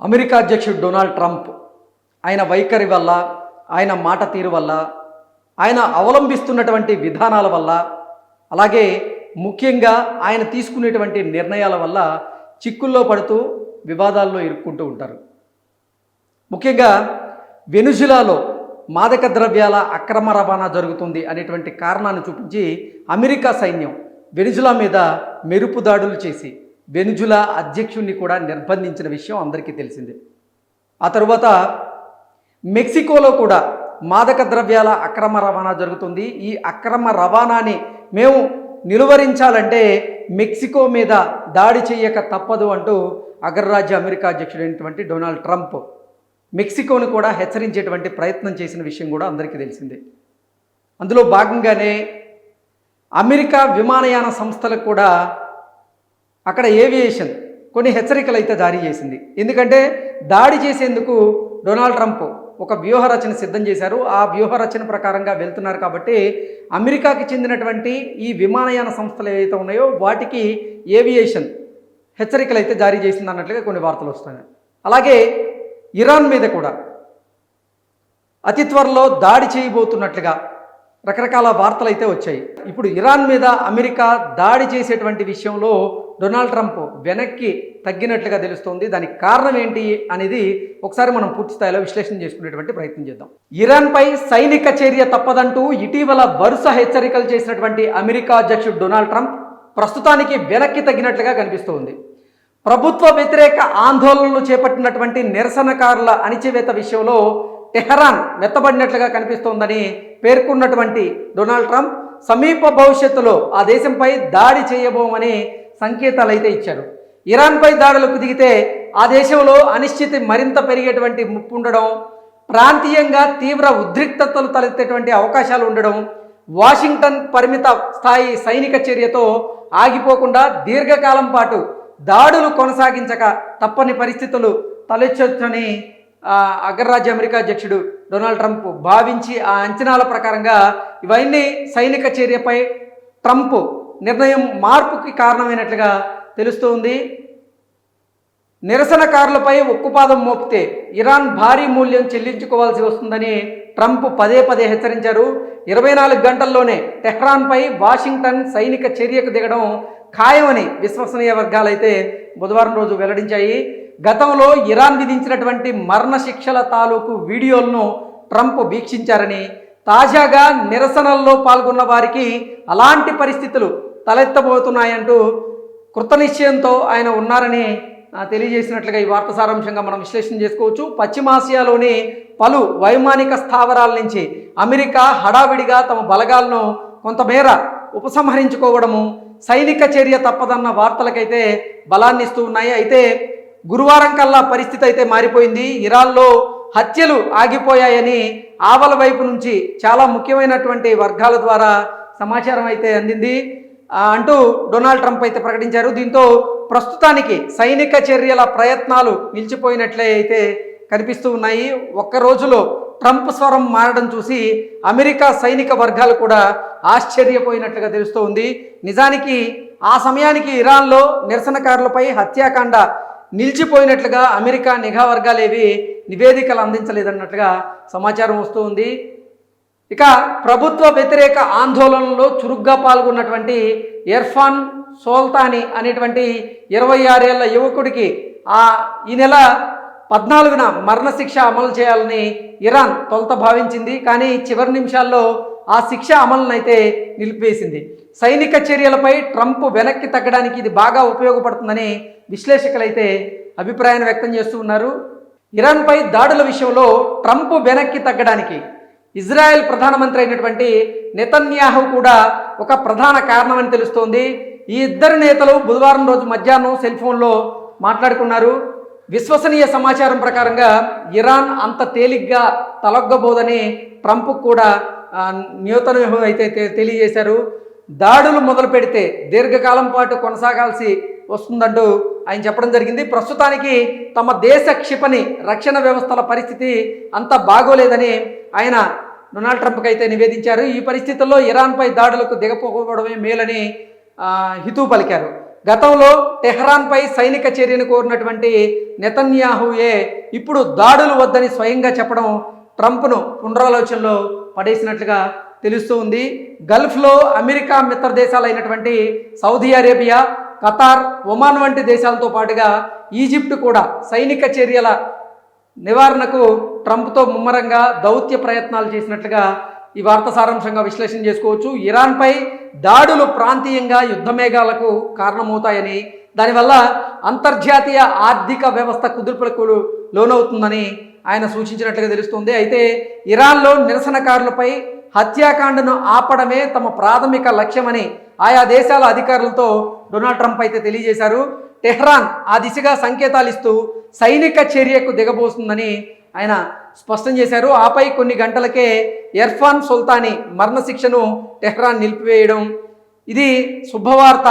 America అధ్యక్షుడు Donald Trump ఆయన వైఖరి వల్ల, ఆయన మాట తీరు వల్ల, ఆయన అవలంబిస్తున్నటువంటి విధానాల వల్ల, అలాగే ముఖ్యంగా ఆయన తీసుకునేటువంటి నిర్ణయాల వల్ల చిక్కుల్లో పడుతూ వివాదాల్లో ఇరుక్కుంటూ ఉంటారు. ముఖ్యంగా వెనుజులాలో మాదక ద్రవ్యాల అక్రమ రవాణా జరుగుతుంది అనేటువంటి కారణాన్ని చూపించి అమెరికా సైన్యం వెనుజులా మీద మెరుపు దాడులు చేసి వెనుజులా అధ్యక్షుడిని కూడా నిర్బంధించిన విషయం అందరికీ తెలిసిందే. ఆ తరువాత మెక్సికోలో కూడా మాదక ద్రవ్యాల అక్రమ రవాణా జరుగుతుంది. ఈ అక్రమ రవాణాని మేము నిలువరించాలంటే మెక్సికో మీద దాడి చేయక తప్పదు అంటూ అగ్రరాజ్య అమెరికా అధ్యక్షుడైనటువంటి డొనాల్డ్ ట్రంప్ మెక్సికోను కూడా హెచ్చరించేటువంటి ప్రయత్నం చేసిన విషయం కూడా అందరికీ తెలిసిందే. అందులో భాగంగానే అమెరికా విమానయాన సంస్థలకు కూడా అక్కడ ఏవియేషన్ కొన్ని హెచ్చరికలు అయితే జారీ చేసింది. ఎందుకంటే దాడి చేసేందుకు డొనాల్డ్ ట్రంప్ ఒక వ్యూహరచన సిద్ధం చేశారు. ఆ వ్యూహరచన ప్రకారంగా వెళ్తున్నారు కాబట్టి అమెరికాకి చెందినటువంటి ఈ విమానయాన సంస్థలు ఏవైతే ఉన్నాయో వాటికి ఏవియేషన్ హెచ్చరికలు అయితే జారీ చేసింది అన్నట్లుగా కొన్ని వార్తలు వస్తున్నాయి. అలాగే ఇరాన్ మీద కూడా అతి త్వరలో దాడి చేయబోతున్నట్లుగా రకరకాల వార్తలు అయితే వచ్చాయి. ఇప్పుడు ఇరాన్ మీద అమెరికా దాడి చేసేటువంటి విషయంలో డొనాల్డ్ ట్రంప్ వెనక్కి తగ్గినట్లుగా తెలుస్తోంది. దానికి కారణం ఏంటి అనేది ఒకసారి మనం పూర్తి స్థాయిలో విశ్లేషణ చేసుకునేటువంటి ప్రయత్నం చేద్దాం. ఇరాన్పై సైనిక చర్య తప్పదంటూ ఇటీవల వరుస హెచ్చరికలు చేసినటువంటి అమెరికా అధ్యక్షుడు డొనాల్డ్ ట్రంప్ ప్రస్తుతానికి వెనక్కి తగ్గినట్లుగా కనిపిస్తోంది. ప్రభుత్వ వ్యతిరేక ఆందోళనలు చేపట్టినటువంటి నిరసనకారుల అణిచివేత విషయంలో టెహరాన్ మెత్తబడినట్లుగా కనిపిస్తోందని పేర్కొన్నటువంటి డొనాల్డ్ ట్రంప్ సమీప భవిష్యత్తులో ఆ దేశంపై దాడి చేయబోమని సంకేతాలు అయితే ఇచ్చారు. ఇరాన్పై దాడులకు దిగితే ఆ దేశంలో అనిశ్చితి మరింత పెరిగేటువంటి ముప్పు ఉండడం, ప్రాంతీయంగా తీవ్ర ఉద్రిక్తతలు తలెత్తేటువంటి అవకాశాలు ఉండడం, వాషింగ్టన్ పరిమిత స్థాయి సైనిక చర్యతో ఆగిపోకుండా దీర్ఘకాలం పాటు దాడులు కొనసాగించక తప్పని పరిస్థితులు తలెచ్చొచ్చని అగ్రరాజ్య అమెరికా అధ్యక్షుడు డొనాల్డ్ ట్రంప్ భావించి ఆ అంచనాల ప్రకారంగా ఇవన్నీ సైనిక చర్యపై ట్రంప్ నిర్ణయం మార్పుకి కారణమైనట్లుగా తెలుస్తోంది. నిరసనకారులపై ఉక్కుపాదం మోపితే ఇరాన్ భారీ మూల్యం చెల్లించుకోవాల్సి వస్తుందని ట్రంప్ పదే పదే హెచ్చరించారు. 24 గంటల్లోనే టెహ్రాన్పై వాషింగ్టన్ సైనిక చర్యకు దిగడం ఖాయమని విశ్వసనీయ వర్గాలైతే బుధవారం రోజు వెల్లడించాయి. గతంలో ఇరాన్ విధించినటువంటి మరణ శిక్షల తాలూకు వీడియోలను ట్రంప్ వీక్షించారని, తాజాగా నిరసనల్లో పాల్గొన్న వారికి అలాంటి పరిస్థితులు తలెత్తబోతున్నాయంటూ కృతనిశ్చయంతో ఆయన ఉన్నారని తెలియజేసినట్లుగా ఈ వార్త సారాంశంగా మనం విశ్లేషణ చేసుకోవచ్చు. పశ్చిమాసియాలోని పలు వైమానిక స్థావరాల నుంచి అమెరికా హడావిడిగా తమ బలగాలను కొంతమేర ఉపసంహరించుకోవడము, సైనిక చర్య తప్పదన్న వార్తలకైతే బలాన్ని ఇస్తూ ఉన్నాయి. అయితే గురువారం కల్లా పరిస్థితి అయితే మారిపోయింది. ఇరాన్లో హత్యలు ఆగిపోయాయని ఆవల వైపు నుంచి చాలా ముఖ్యమైనటువంటి వర్గాల ద్వారా సమాచారం అయితే అందింది అంటూ డొనాల్డ్ ట్రంప్ అయితే ప్రకటించారు. దీంతో ప్రస్తుతానికి సైనిక చర్యల ప్రయత్నాలు నిలిచిపోయినట్లే అయితే కనిపిస్తూ ఉన్నాయి. ఒక్క రోజులో ట్రంప్ స్వరం మారడం చూసి అమెరికా సైనిక వర్గాలు కూడా ఆశ్చర్యపోయినట్లుగా తెలుస్తోంది. నిజానికి ఆ సమయానికి ఇరాన్లో నిరసనకారులపై హత్యాకాండ నిలిచిపోయినట్లుగా అమెరికా నిఘా వర్గాలేవి నివేదికలు అందించలేదన్నట్లుగా సమాచారం వస్తుంది. ఇక ప్రభుత్వ వ్యతిరేక ఆందోళనలో చురుగ్గా పాల్గొన్నటువంటి ఇర్ఫాన్ సోల్తానీ అనేటువంటి 26 ఏళ్ల యువకుడికి ఈ నెల 14న మరణశిక్ష అమలు చేయాలని ఇరాన్ తొలుత భావించింది. కానీ చివరి నిమిషాల్లో ఆ శిక్ష అమలునైతే నిలిపివేసింది. సైనిక చర్యలపై ట్రంప్ వెనక్కి తగ్గడానికి ఇది బాగా ఉపయోగపడుతుందని విశ్లేషకులైతే అభిప్రాయాన్ని వ్యక్తం చేస్తూ ఉన్నారు. ఇరాన్పై దాడుల విషయంలో ట్రంప్ వెనక్కి తగ్గడానికి ఇజ్రాయెల్ ప్రధానమంత్రి అయినటువంటి నెతన్యాహు కూడా ఒక ప్రధాన కారణమని తెలుస్తోంది. ఈ ఇద్దరు నేతలు బుధవారం రోజు మధ్యాహ్నం సెల్ ఫోన్లో మాట్లాడుకున్నారు. విశ్వసనీయ సమాచారం ప్రకారంగా ఇరాన్ అంత తేలిగ్గా తలొగ్గబోదని ట్రంప్ కూడా నెతన్యాహు అయితే తెలియజేశారు. దాడులు మొదలు పెడితే దీర్ఘకాలం పాటు కొనసాగాల్సి వస్తుందంటూ ఆయన చెప్పడం జరిగింది. ప్రస్తుతానికి తమ దేశ క్షిపణి రక్షణ వ్యవస్థల పరిస్థితి అంత బాగోలేదని ఆయన డొనాల్డ్ ట్రంప్కి అయితే నివేదించారు. ఈ పరిస్థితుల్లో ఇరాన్పై దాడులకు దిగపోవడమే మేలని హితవు పలికారు. గతంలో టెహ్రాన్పై సైనిక చర్యను కోరినటువంటి నెతన్యాహుయే ఇప్పుడు దాడులు వద్దని స్వయంగా చెప్పడం ట్రంప్ను పునరాలోచనలో పడేసినట్లుగా తెలుస్తూ ఉంది. గల్ఫ్లో అమెరికా మిత్ర దేశాలైనటువంటి సౌదీ అరేబియా, ఖతార్, ఒమాన్ వంటి దేశాలతో పాటుగా ఈజిప్ట్ కూడా సైనిక చర్యల నివారణకు ట్రంప్తో ముమ్మరంగా దౌత్య ప్రయత్నాలు చేసినట్లుగా ఈ వార్త సారాంశంగా విశ్లేషణ చేసుకోవచ్చు. ఇరాన్పై దాడులు ప్రాంతీయంగా యుద్ధ మేఘాలకు కారణమవుతాయని, దానివల్ల అంతర్జాతీయ ఆర్థిక వ్యవస్థ కుదుర్పులకు లోనవుతుందని ఆయన సూచించినట్లుగా తెలుస్తుంది. అయితే ఇరాన్లో నిరసనకారులపై హత్యాకాండను ఆపడమే తమ ప్రాథమిక లక్ష్యమని ఆయా దేశాల అధికారులతో డొనాల్డ్ ట్రంప్ అయితే తెలియజేశారు. టెహ్రాన్ ఆ దిశగా సంకేతాలు ఇస్తూ సైనిక చర్యకు దిగబోతుందని ఆయన స్పష్టం చేశారు. ఆపై కొన్ని గంటలకే ఇర్ఫాన్ సుల్తానీ మరణశిక్షను టెహ్రాన్ నిలిపివేయడం, ఇది శుభవార్త,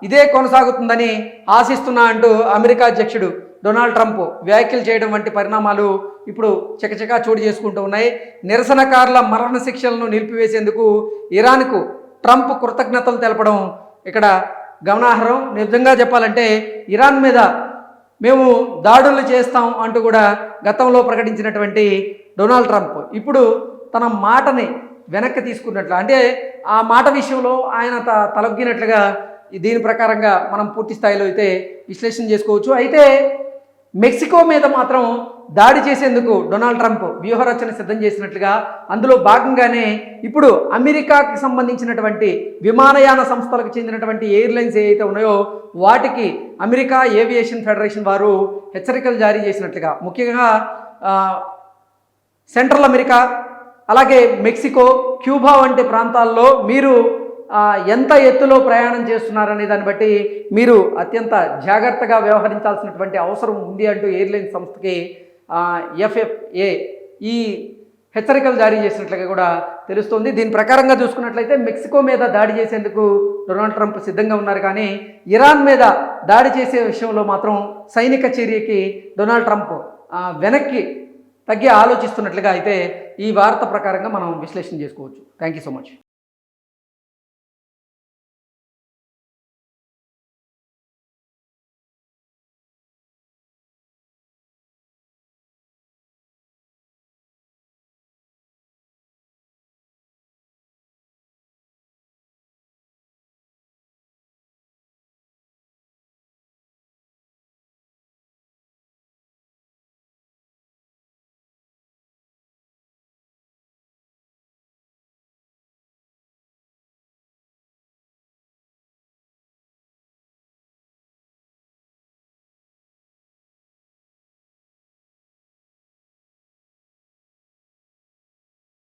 ఇదే కొనసాగుతుందని ఆశిస్తున్నా అంటూ అమెరికా అధ్యక్షుడు డొనాల్డ్ ట్రంప్ వ్యాఖ్యలు చేయడం వంటి పరిణామాలు ఇప్పుడు చకచకా చోటు చేసుకుంటూ ఉన్నాయి. నిరసనకారుల మరణశిక్షలను నిలిపివేసేందుకు ఇరాన్కు ట్రంప్ కృతజ్ఞతలు తెలపడం ఇక్కడ గమనార్హం. నిజంగా చెప్పాలంటే ఇరాన్ మీద మేము దాడులు చేస్తాం అంటూ కూడా గతంలో ప్రకటించినటువంటి డొనాల్డ్ ట్రంప్ ఇప్పుడు తన మాటని వెనక్కి తీసుకున్నట్లు, అంటే ఆ మాట విషయంలో ఆయన తలొగ్గినట్లుగా దీని ప్రకారంగా మనం పూర్తి స్థాయిలో అయితే విశ్లేషణ చేసుకోవచ్చు. అయితే మెక్సికో మీద మాత్రం దాడి చేసేందుకు డొనాల్డ్ ట్రంప్ వ్యూహరచన సిద్ధం చేసినట్లుగా, అందులో భాగంగానే ఇప్పుడు అమెరికాకి సంబంధించినటువంటి విమానయాన సంస్థలకు చెందినటువంటి ఎయిర్లైన్స్ ఏవైతే ఉన్నాయో వాటికి అమెరికా ఏవియేషన్ ఫెడరేషన్ వారు హెచ్చరికలు జారీ చేసినట్లుగా, ముఖ్యంగా సెంట్రల్ అమెరికా, అలాగే మెక్సికో, క్యూబా వంటి ప్రాంతాల్లో మీరు ఎంత ఎత్తులో ప్రయాణం చేస్తున్నారనే దాన్ని బట్టి మీరు అత్యంత జాగ్రత్తగా వ్యవహరించాల్సినటువంటి అవసరం ఉంది అంటూ ఎయిర్లైన్ సంస్థకి FAA ఈ హెచ్చరికలు జారీ చేసినట్లుగా కూడా తెలుస్తోంది. దీని ప్రకారంగా చూసుకున్నట్లయితే మెక్సికో మీద దాడి చేసేందుకు డొనాల్డ్ ట్రంప్ సిద్ధంగా ఉన్నారు, కానీ ఇరాన్ మీద దాడి చేసే విషయంలో మాత్రం సైనిక చర్యకి డొనాల్డ్ ట్రంప్ వెనక్కి తగ్గి ఆలోచిస్తున్నట్లుగా అయితే ఈ వార్త ప్రకారంగా మనం విశ్లేషణ చేసుకోవచ్చు. Thank you so much.